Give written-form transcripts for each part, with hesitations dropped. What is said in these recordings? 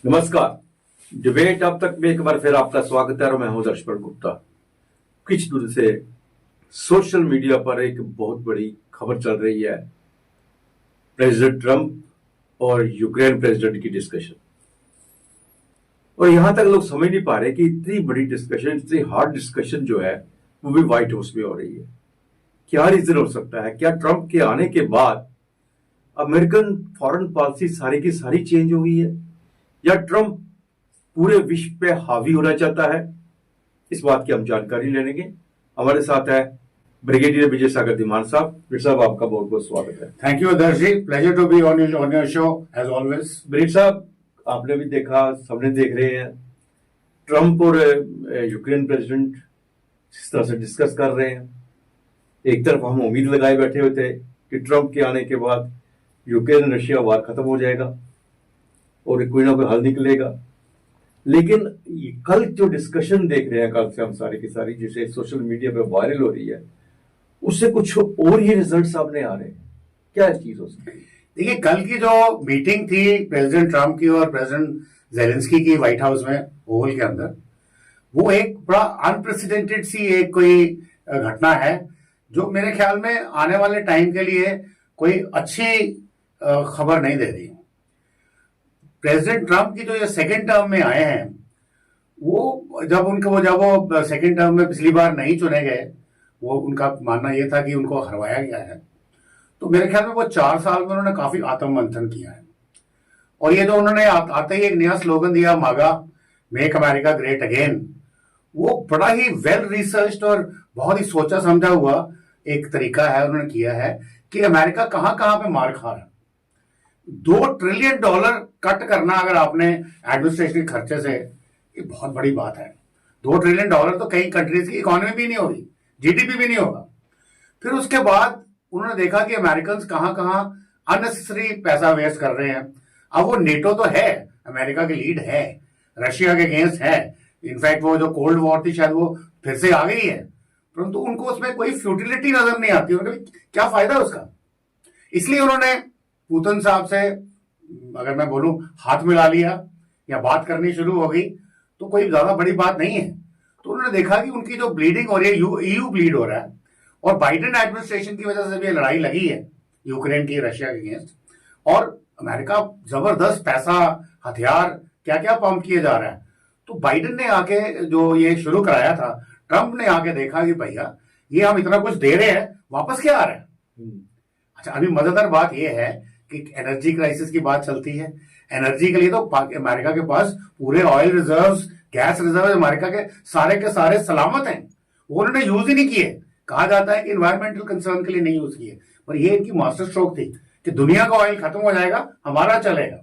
नमस्कार। डिबेट अब तक में एक बार फिर आपका स्वागत है और मैं हूं दर्शपण गुप्ता। कुछ दूर से सोशल मीडिया पर एक बहुत बड़ी खबर चल रही है, प्रेसिडेंट ट्रंप और यूक्रेन प्रेसिडेंट की डिस्कशन। और यहां तक लोग समझ नहीं पा रहे कि इतनी बड़ी डिस्कशन, इतनी हार्ड डिस्कशन जो है वो भी व्हाइट हाउस में हो रही है। क्या रीजन हो सकता है? क्या ट्रंप के आने के बाद अमेरिकन फॉरेन पॉलिसी सारी की सारी चेंज हो गई है, या ट्रंप पूरे विश्व पे हावी होना चाहता है? इस बात की हम जानकारी लेंगे। हमारे साथ है ब्रिगेडियर विजय सागर धीमान साहब। विजय साहब, आपका बहुत बहुत स्वागत है। Thank you Adarsh ji, pleasure to be on your show as always. Brigadier साहब, आपने भी देखा, सबने देख रहे हैं, ट्रंप और यूक्रेन प्रेसिडेंट जिस तरह से डिस्कस कर रहे हैं। एक तरफ हम उम्मीद लगाए बैठे हुए थे कि ट्रंप के आने के बाद यूक्रेन रशिया वार खत्म हो जाएगा और कोई ना कोई हल निकलेगा, लेकिन कल जो डिस्कशन देख रहे हैं, कल से हम सारी की सारी जिसे सोशल मीडिया पे वायरल हो रही है, उससे कुछ और ही रिजल्ट सामने आ रहे हैं। क्या चीज हो सकती है? देखिए, कल की जो मीटिंग थी प्रेसिडेंट ट्रंप की और प्रेसिडेंट जेलेंस्की की व्हाइट हाउस में ओवल के अंदर, वो एक बड़ा अनप्रेसिडेंटेड सी एक कोई घटना है जो मेरे ख्याल में आने वाले टाइम के लिए कोई अच्छी खबर नहीं दे रही। प्रेसिडेंट ट्रंप की जो ये सेकेंड टर्म में आए हैं, वो जब वो सेकेंड टर्म में पिछली बार नहीं चुने गए, वो उनका मानना ये था कि उनको हरवाया गया है। तो मेरे ख्याल में वो 4 साल में उन्होंने काफी आत्ममंथन किया है। और ये जो उन्होंने आते ही एक नया स्लोगन दिया, मागा, मेक अमेरिका ग्रेट अगेन, वो बड़ा ही वेल रिसर्च्ड और बहुत ही सोचा समझा हुआ एक तरीका है उन्होंने किया है कि अमेरिका कहां कहां पे मार खा रहा है। $2 ट्रिलियन कट करना अगर आपने एडमिनिस्ट्रेशन के खर्चे से, ये बहुत बड़ी बात है। $2 ट्रिलियन तो कई कंट्रीज की इकोनॉमी भी नहीं होगी, जीडीपी भी नहीं होगा। फिर उसके बाद उन्होंने देखा कि अमेरिकन कहां कहां अननेसेसरी पैसा वेस्ट कर रहे हैं। अब वो नेटो तो है, अमेरिका की लीड है, रशिया के अगेंस्ट है। इनफैक्ट वो जो कोल्ड वॉर थी शायद वो फिर से आ गई है, परंतु उनको उसमें कोई फ्यूटिलिटी नजर नहीं आती। उन्होंने क्या फायदा उसका? इसलिए उन्होंने पुतिन साहब से, अगर मैं बोलूं, हाथ मिला लिया या बात करनी शुरू हो गई, तो कोई ज्यादा बड़ी बात नहीं है। तो उन्होंने देखा कि उनकी जो ब्लीडिंग हो रही है, ईयू ब्लीड हो रहा है, और बाइडेन एडमिनिस्ट्रेशन की वजह से भी लड़ाई लगी है यूक्रेन की रशिया के अगेंस्ट, और अमेरिका जबरदस्त पैसा, हथियार, क्या क्या पंप किए जा रहा है। तो बाइडेन ने आके जो ये शुरू कराया था, ट्रंप ने आके देखा कि भैया ये हम इतना कुछ दे रहे हैं, वापस क्या आ रहा है। अच्छा, अभी मजेदार बात यह है कि एनर्जी क्राइसिस की बात चलती है। एनर्जी के लिए तो अमेरिका के पास पूरे oil reserves, gas reserve America के सारे सलामत हैं, वो उन्होंने यूज ही नहीं किए। कहा जाता है कि इन्वायरमेंटल कंसर्न के लिए नहीं यूज किए, पर ये इनकी मास्टर स्ट्रोक थी कि दुनिया का ऑयल खत्म हो जाएगा, हमारा चलेगा।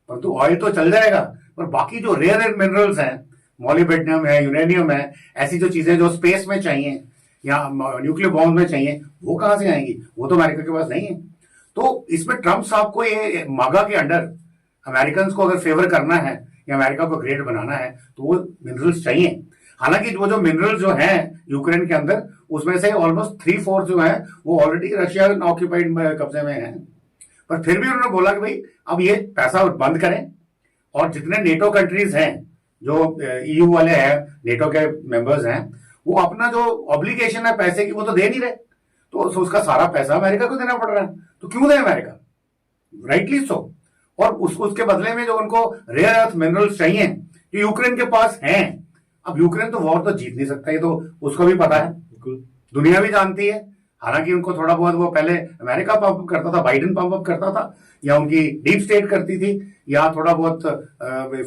परंतु ऑयल तो चल जाएगा, पर बाकी जो रेयर अर्थ मिनरल्स हैं, मोलिब्डेनम है, यूरेनियम है, ऐसी जो चीजें जो स्पेस में चाहिए या न्यूक्लियर बॉम्ब में चाहिए, वो कहां से आएंगी? वो तो अमेरिका के पास नहीं है। तो इसमें ट्रंप साहब को ये मागा के अंडर अमेरिकन को अगर फेवर करना है या अमेरिका को ग्रेट बनाना है, तो वो मिनरल्स चाहिए। हालांकि वो जो मिनरल्स जो हैं यूक्रेन के अंदर, उसमें से ऑलमोस्ट 3/4 जो है वो ऑलरेडी रशिया ऑक्यूपाइड कब्जे में है। पर फिर भी उन्होंने बोला कि भाई अब ये पैसा बंद करें, और जितने नेटो कंट्रीज हैं, जो ईयू वाले हैं, नेटो के मेंबर्स हैं, वो अपना जो ऑब्लिगेशन है पैसे की, वो तो दे नहीं रहे, तो उसका सारा पैसा अमेरिका को देना पड़ रहा है। तो क्यों दे अमेरिका? Rightly so. और उसके बदले में जो उनको रेयर अर्थ मिनरल्स चाहिए, जो यूक्रेन के पास हैं। अब यूक्रेन तो वॉर तो जीत नहीं सकता, ये तो उसको भी पता है, दुनिया भी जानती है। हालांकि उनको थोड़ा बहुत, वो पहले अमेरिका पंप करता था, बाइडेन पंप अप करता था, या उनकी डीप स्टेट करती थी, या थोड़ा बहुत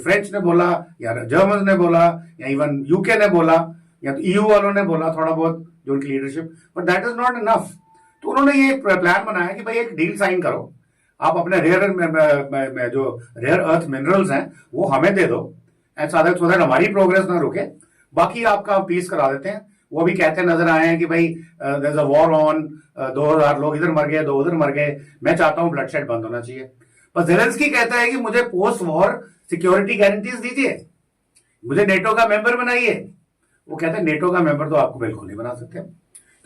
फ्रेंच ने बोला, या जर्मन ने बोला, या इवन यूके ने बोला, या तो ईयू वालों ने बोला थोड़ा बहुत, जो उनकी leadership. But that is not enough. तो उन्होंने ये प्लान बनाया कि भाई एक डील साइन करो, आप अपने जो रेयर अर्थ मिनरल्स हैं वो हमें दे दो, एंड सो दैट हमारी प्रोग्रेस ना रुके, बाकी आपका पीस करा देते हैं। वो भी कहते नजर आए हैं कि भाई there is a war on, 2000 लोग इधर मर गए, 2 उधर मर गए, मैं चाहता हूं ब्लडशेड बंद होना चाहिए। पर जेलेंस्की कहता है कि मुझे पोस्ट वॉर सिक्योरिटी गारंटीज दीजिए, मुझे नेटो का मेंबर बनाइए। वो कहते हैं नेटो का मेंबर तो आपको बिल्कुल नहीं बना सकते,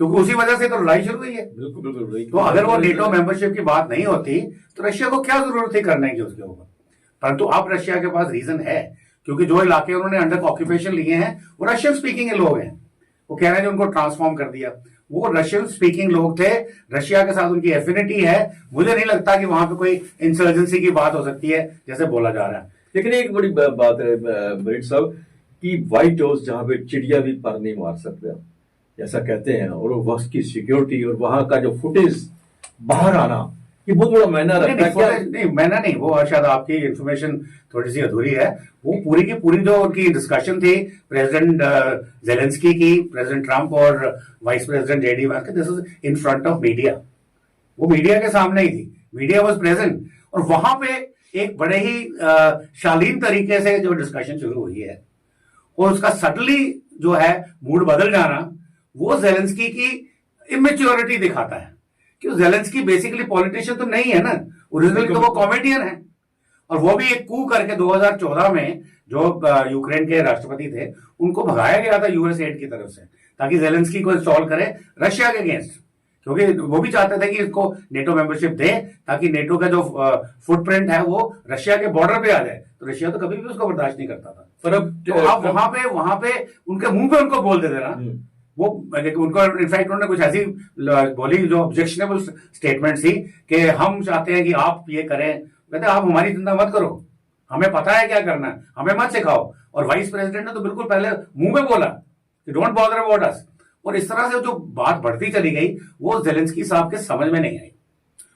क्योंकि उसी वजह से तो लड़ाई शुरू हुई है। बिल्कुल। तो अगर वो नेटो मेंबरशिप की बात नहीं होती तो रशिया को क्या जरूरत थी करने की उसके ऊपर। परंतु अब रशिया के पास रीजन है, क्योंकि जो इलाके उन्होंने अंडर ऑक्यूपेशन लिए हैं वो रशियन स्पीकिंग लोग हैं। वो कह रहे हैं कि उनको ट्रांसफॉर्म कर दिया, वो रशियन स्पीकिंग लोग थे, रशिया के साथ उनकी एफिनिटी है। मुझे नहीं लगता कि वहां पे कोई इंसर्जेंसी की बात हो सकती है जैसे बोला जा रहा है। लेकिन एक बड़ी बात है बरिट साहब कि व्हाइट हाउस जहां पे चिड़िया भी पर नहीं मार सकते जैसा कहते हैं, और वक्त की सिक्योरिटी और वहां का जो फुटेज बाहर आना, ये बहुत बड़ा मायना रखता है। क्या नहीं, मायना नहीं, वो शायद आपकी इंफॉर्मेशन थोड़ी सी अधूरी है। वो पूरी की पूरी जो उनकी डिस्कशन थी प्रेसिडेंट जेलेंस्की की, प्रेसिडेंट ट्रंप और वाइस प्रेसिडेंट जेडी वांस के, this is in front of media. वो मीडिया के सामने ही थी, मीडिया वाज प्रेजेंट, और वहां पे एक बड़े ही शालीन तरीके से जो डिस्कशन शुरू हुई है, और उसका सडनली जो है मूड बदल जाना, वो जेलेंस्की की इमेच्योरिटी दिखाता है। कि जेलेंस्की बेसिकली पॉलिटिशियन तो नहीं है ना, ओरिजिनली तो वो कॉमेडियन है। और वो भी एक कू करके 2014 में जो यूक्रेन के राष्ट्रपति थे उनको भगाया गया था यूएस एड की तरफ से, ताकि जेलेंस्की को इंस्टॉल करे रशिया के अगेंस्ट, क्योंकि वो भी चाहते थे कि इसको नेटो मेंबरशिप दे, ताकि नेटो का जो फुटप्रिंट है वो रशिया के बॉर्डर पे आ जाए। तो रशिया तो कभी भी उसको बर्दाश्त नहीं करता था। पर अब तो आप वहां पे उनके मुंह पे उनको बोल देते ना, वो उनको इनफैक्ट उन्होंने कुछ ऐसी बोली जो ऑब्जेक्शनेबल स्टेटमेंट थी कि हम चाहते हैं कि आप ये करें, कहते आप हमारी चिंता मत करो, हमें पता है क्या करना है, हमें मत सिखाओ। और वाइस प्रेसिडेंट ने तो बिल्कुल पहले मुंह में बोला कि डोंट बॉदर अबाउट अस। और इस तरह से जो बात बढ़ती चली गई वो जेलेंस्की साहब के समझ में नहीं आई,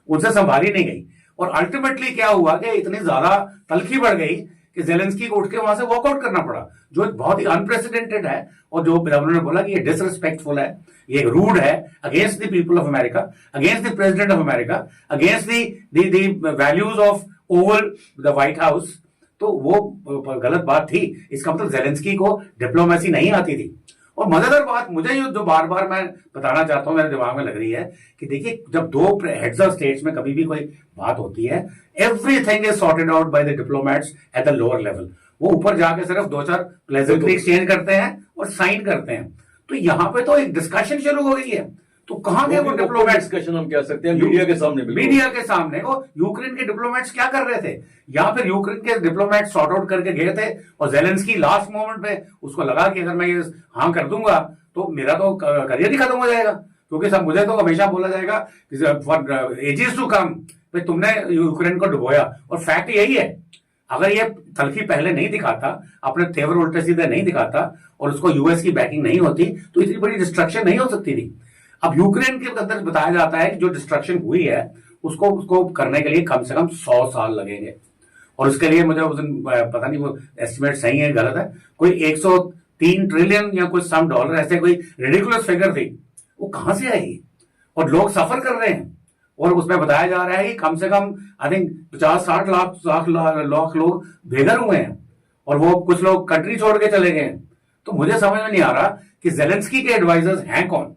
उनसे संभाली नहीं गई। और अल्टीमेटली क्या हुआ कि इतनी ज्यादा तलखी बढ़ गई कि जेलेंस्की को उठ के वहां से वॉकआउट करना पड़ा, जो बहुत ही अनप्रेसिडेंटेड है। और जो उन्होंने बोला कि ये डिसरिस्पेक्टफुल है, ये रूड है against the people of America, against the president of America, against the values of Oval the white house. तो वो गलत बात थी। इसका मतलब जेलेंस्की को डिप्लोमेसी नहीं आती थी। और मजेदार बात मुझे जो बार बार मैं बताना चाहता हूं, मेरे दिमाग में लग रही है कि देखिए, जब दो हेड्स ऑफ स्टेट्स में कभी भी कोई बात होती है, everything is sorted out by the diplomats at the lower level. वो ऊपर जाके सिर्फ 2-4 प्लेजेंटरी एक्सचेंज करते हैं और साइन करते हैं। तो यहां पे तो एक डिस्कशन शुरू हो गई है। तो कहां गए वो डिप्लोमेट? डिस्कशन हम कह सकते हैं मीडिया के सामने। मीडिया के सामने वो यूक्रेन के डिप्लोमेट्स क्या कर रहे थे, या फिर यूक्रेन के डिप्लोमेट सॉर्ट आउट करके गए थे और जेलेंस्की लास्ट मोमेंट पे उसको लगा कि अगर मैं ये हाँ कर दूंगा तो मेरा तो करियर ही खत्म हो जाएगा, क्योंकि सब मुझे तो हमेशा बोला जाएगा फॉर एजेस टू कम तुमने यूक्रेन को डुबोया। और फैक्ट यही है, अगर ये तलखी पहले नहीं दिखाता, अपने तेवर उल्टे सीधे नहीं दिखाता और उसको यूएस की बैकिंग नहीं होती, तो इतनी बड़ी डिस्ट्रक्शन नहीं हो सकती थी। अब यूक्रेन के अंदर बताया जाता है कि जो डिस्ट्रक्शन हुई है उसको करने के लिए कम से कम 100 साल लगेंगे। और उसके लिए मुझे उस दिन पता नहीं वो एस्टिमेट सही है गलत है, कोई 103 ट्रिलियन या कुछ सम डॉलर, ऐसे कोई रेडिकुलस फिगर थी, वो कहां से आई? और लोग सफर कर रहे हैं। और उसमें बताया जा रहा है कि कम से कम आई थिंक 50-60 लाख लोग बेघर हुए हैं, और वो कुछ लोग कंट्री छोड़ के चले गए हैं। तो मुझे समझ में नहीं आ रहा कि जेलेंस्की के एडवाइजर्स हैं कौन।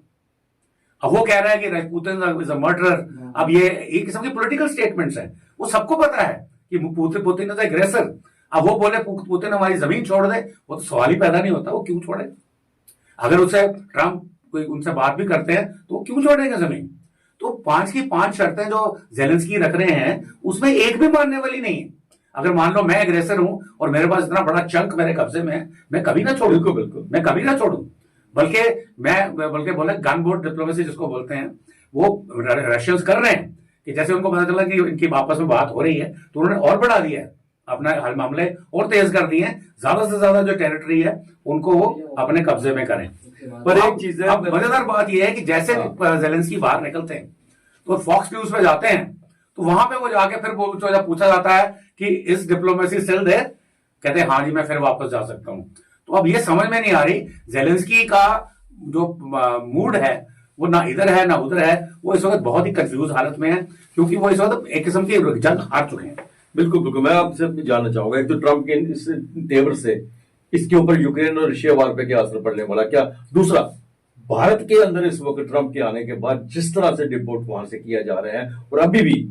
अब वो कह रहा है कि पुतिन इज अ मर्डरर। अब ये एक किस्म की पॉलिटिकल स्टेटमेंट्स हैं, वो सबको पता है कि पुतिन इज एग्रेसर। अब वो बोले पुतिन हमारी जमीन छोड़ दे, वो तो सवाल ही पैदा नहीं होता, वो क्यों छोड़े? अगर उससे ट्रंप कोई उनसे बात भी करते हैं तो वो क्यों छोड़ेंगे जमीन? तो 5 की 5 शर्तें जो जेलेंस्की रख रहे हैं उसमें एक भी मानने वाली नहीं है। अगर मान लो मैं एग्रेसर हूं और मेरे पास इतना बड़ा चंक मेरे कब्जे में है, मैं कभी ना छोड़ू। बिल्कुल मैं कभी ना छोड़ू। बल्कि बोले गन बोर्ड डिप्लोमेसी जिसको बोलते हैं, वो रशियंस कर रहे हैं कि जैसे उनको पता चला कि इनकी आपस में बात हो रही है तो उन्होंने और बढ़ा दिया है, अपना हल मामले और तेज कर दिए हैं, ज्यादा से ज्यादा जो टेरिटरी है उनको वो अपने कब्जे में करें। पर एक चीज है, मजेदार बात यह है कि जैसे जेलेंस्की बाहर निकलते हैं तो फॉक्स न्यूज पे जाते हैं, तो वहां पे वो जाके फिर जब पूछा जाता है कि इस डिप्लोमेसी स्टिल देयर, कहते हैं हाँ जी मैं फिर वापस जा सकता हूं। तो अब ये समझ में नहीं आ रही जेलेंस्की का जो मूड है वो ना इधर है ना उधर है। वो इस वक्त बहुत ही कंफ्यूज हालत में है, क्योंकि वो इस वक्त एक किस्म की जंग हार चुके हैं। बिल्कुल मैं आपसे जानना चाहूंगा, एक तो ट्रंप के इस तेवर से इसके ऊपर यूक्रेन और रशिया वार पे क्या असर पड़ने वाला, क्या दूसरा भारत के अंदर इस वक्त ट्रंप के आने के बाद जिस तरह से डिपोर्ट वहां से किया जा रहे हैं, और अभी भी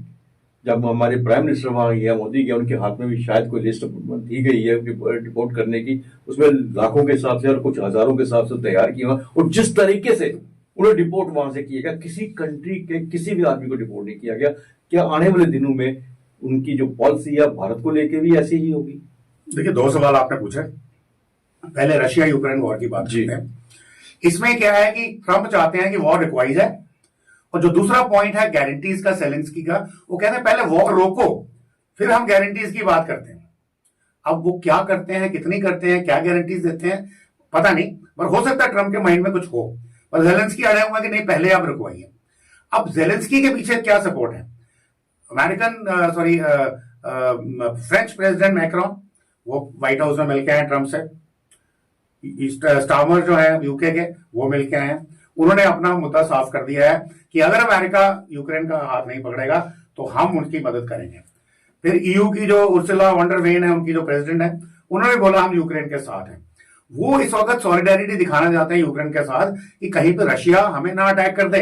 जब हमारे प्राइम मिनिस्टर वहां गया, मोदी गया, उनके हाथ में भी शायद कोई लिस्ट दी गई है डिपोर्ट करने की, उसमें लाखों के हिसाब से और कुछ हजारों के हिसाब से तैयार किया हुआ, और जिस तरीके से उन्हें डिपोर्ट वहां से किया गया, किसी कंट्री के किसी भी आदमी को डिपोर्ट नहीं किया गया। क्या आने वाले दिनों में उनकी जो पॉलिसी है भारत को लेके भी ऐसी ही होगी? देखिए, दो सवाल आपने पूछे। पहले रशिया यूक्रेन वॉर की बात करते हैं। इसमें क्या है कि ट्रंप चाहते हैं कि वॉर रिक्वाइज है, और जो दूसरा पॉइंट है गारंटीज का, जेलेंस्की का, वो कहते हैं पहले वॉर रोको फिर हम गारंटीज की बात करते हैं। अब वो क्या करते हैं, कितनी करते हैं, क्या गारंटीज देते हैं, पता नहीं, पर हो सकता है ट्रंप के माइंड में कुछ हो। पर जेलेंस्की अड़े हुए कि नहीं, पहले आप रुकवाइए। अब जेलेंस्की के पीछे क्या सपोर्ट है? फ्रेंच प्रेसिडेंट मैक्रोन, वो व्हाइट हाउस में मिलके आए ट्रंप से। स्टार्मर जो है यूके के, वो मिलके आए हैं। उन्होंने अपना मुद्दा साफ कर दिया है कि अगर अमेरिका यूक्रेन का हाथ नहीं पकड़ेगा तो हम उनकी मदद करेंगे। फिर ईयू की जो उर्सुला वॉन डर लेयन है, उनकी जो प्रेसिडेंट है, उन्होंने बोला हम यूक्रेन के साथ हैं। वो इस वक्त सॉलिडेरिटी दिखाना चाहते हैं यूक्रेन के साथ कि कहीं पे रशिया हमें ना अटैक कर दे,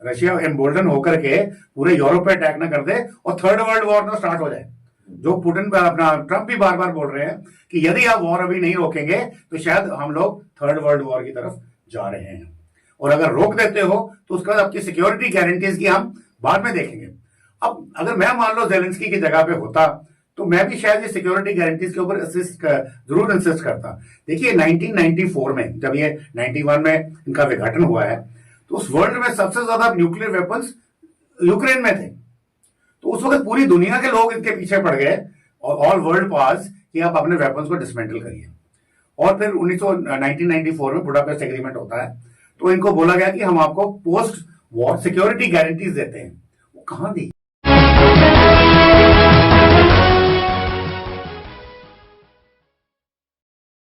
रशिया एम्बोल्डन होकर के पूरे यूरोप पे अटैक ना कर दे और थर्ड वर्ल्ड वॉर ना स्टार्ट हो जाए। जो पुतिन अपना ट्रंप भी बार बार बोल रहे हैं कि यदि आप वॉर अभी नहीं रोकेंगे तो शायद हम लोग थर्ड वर्ल्ड वॉर की तरफ जा रहे हैं, और अगर रोक देते हो तो उसके बाद आपकी सिक्योरिटी गारंटीज की हम बाद में देखेंगे। अब अगर मैं मान लो जेलेंस्की की जगह पे होता तो मैं भी शायद ये सिक्योरिटी गारंटीज के ऊपर जरूर इंसिस्ट करता। देखिए 1994 में जब ये 91 में इनका विघटन हुआ है, तो उस वर्ल्ड में सबसे ज्यादा न्यूक्लियर वेपन्स यूक्रेन में थे। तो उस वक्त पूरी दुनिया के लोग इनके पीछे पड़ गए और ऑल वर्ल्ड पास कि आप अपने वेपन्स को डिसमेंटल करिए। और फिर 1994 में बुडापेस्ट एग्रीमेंट होता है, तो इनको बोला गया कि हम आपको पोस्ट वॉर सिक्योरिटी गारंटीज देते हैं। वो कहां दी?